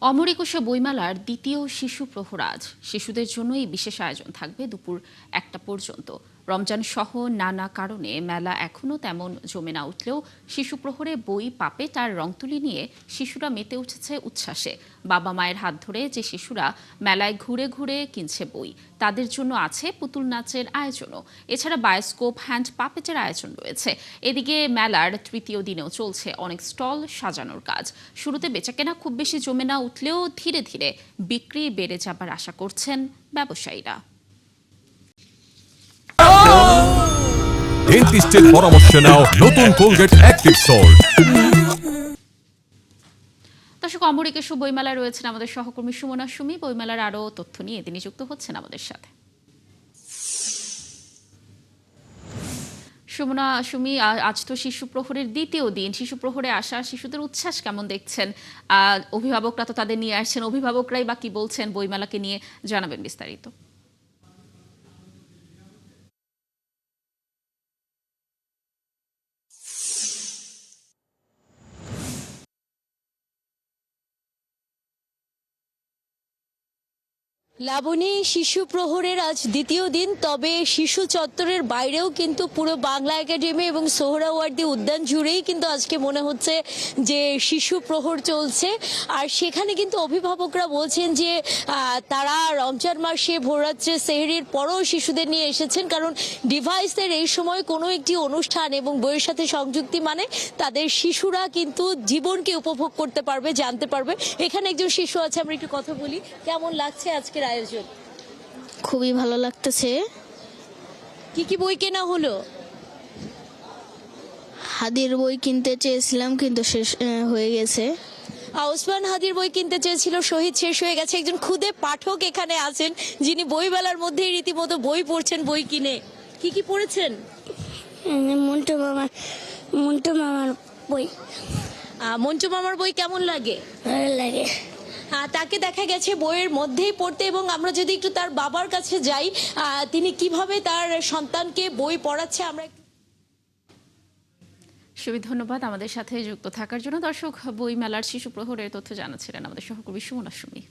অমর একুশে বইমেলার দ্বিতীয় শিশু প্রহর আজ। শিশুদের জন্য এই বিশেষ আয়োজন থাকবে দুপুর 1টা পর্যন্ত। রমজান সহ নানা কারণে মেলা এখনও তেমন জমে না উঠলেও শিশু প্রহরে বই, পাপেট আর রংতুলি নিয়ে শিশুরা মেতে উঠেছে উচ্ছ্বাসে। বাবা মায়ের হাত ধরে যে শিশুরা মেলায় ঘুরে ঘুরে কিনছে বই, তাদের জন্য আছে পুতুল নাচের আয়োজনও। এছাড়া বায়োস্কোপ, হ্যান্ড পাপেটের আয়োজন রয়েছে। এদিকে মেলার তৃতীয় দিনেও চলছে অনেক স্টল সাজানোর কাজ। শুরুতে বেচাকেনা খুব বেশি জমে না উঠলেও ধীরে ধীরে বিক্রি বেড়ে যাবার আশা করছেন ব্যবসায়ীরা। ডেন্টিস্টের পরামর্শ নাও নতুন কোলগেট অ্যাক্টিভ সল্ট। দর্শক, অমর একুশে বইমেলায় রয়েছেন আমাদের সহকর্মী সুমনা সুমি। বইমেলার আরও তথ্য নিয়ে তিনি যুক্ত হচ্ছেন আমাদের সাথে। সুমনা সুমি, আজ তো শিশু প্রহরের দ্বিতীয় দিন। শিশু প্রহরে আসা শিশুদের উচ্ছ্বাস কেমন দেখছেন? অভিভাবকরা তো তাদের নিয়ে আসছেন, অভিভাবকরাই বা কি বলছেন বইমেলাকে নিয়ে, জানাবেন বিস্তারিত। লাবণী, শিশু প্রহরের আজ দ্বিতীয় দিন। তবে শিশু চত্বরের বাইরেও কিন্তু পুরো বাংলা একাডেমি এবং সোহরাওয়ার্দী উদ্যান জুড়েই কিন্তু আজকে মনে হচ্ছে যে শিশু প্রহর চলছে। আর সেখানে কিন্তু অভিভাবকরা বলছেন যে তারা রমজান মাসে ভোররাত্রে সেহরির পরও শিশুদের নিয়ে এসেছেন, কারণ ডিভাইসের এই সময় কোনো একটি অনুষ্ঠান এবং বইয়ের সাথে সংযুক্তি মানে তাদের শিশুরা কিন্তু জীবনকে উপভোগ করতে পারবে, জানতে পারবে। এখানে একজন শিশু আছে, আমরা একটু কথা বলি। কেমন লাগছে আজকের আয়োজন? খুবই ভালো লাগতেছে। কি কি বই কেনা হলো? হাদির বই কিনতে চেয়েছিলাম কিন্তু শেষ হয়ে গেছে। ওসমান হাদির বই কিনতে চেয়েছিল, শহীদ শেষ হয়ে গেছে। একজন খুদে পাঠক এখানে আছেন যিনি বইমেলার মধ্যেই রীতিমতো বই পড়ছেন বই কিনে। কি কি পড়েছেন? মন্টু মামার বই। মঞ্চু মামার বই কেমন লাগে? ভালো লাগে। তাকে দেখা গেছে বইয়ের মধ্যেই পড়তে। এবং আমরা যদি একটু তার বাবার কাছে যাই, তিনি কিভাবে তার সন্তানকে বই পড়াচ্ছে আমরা। সুমি, ধন্যবাদ আমাদের সাথে যুক্ত থাকার জন্য। দর্শক, বইমেলার শিশু প্রহরের তথ্য জানাচ্ছিলেন আমাদের সহকর্মী সুমনা সুমি।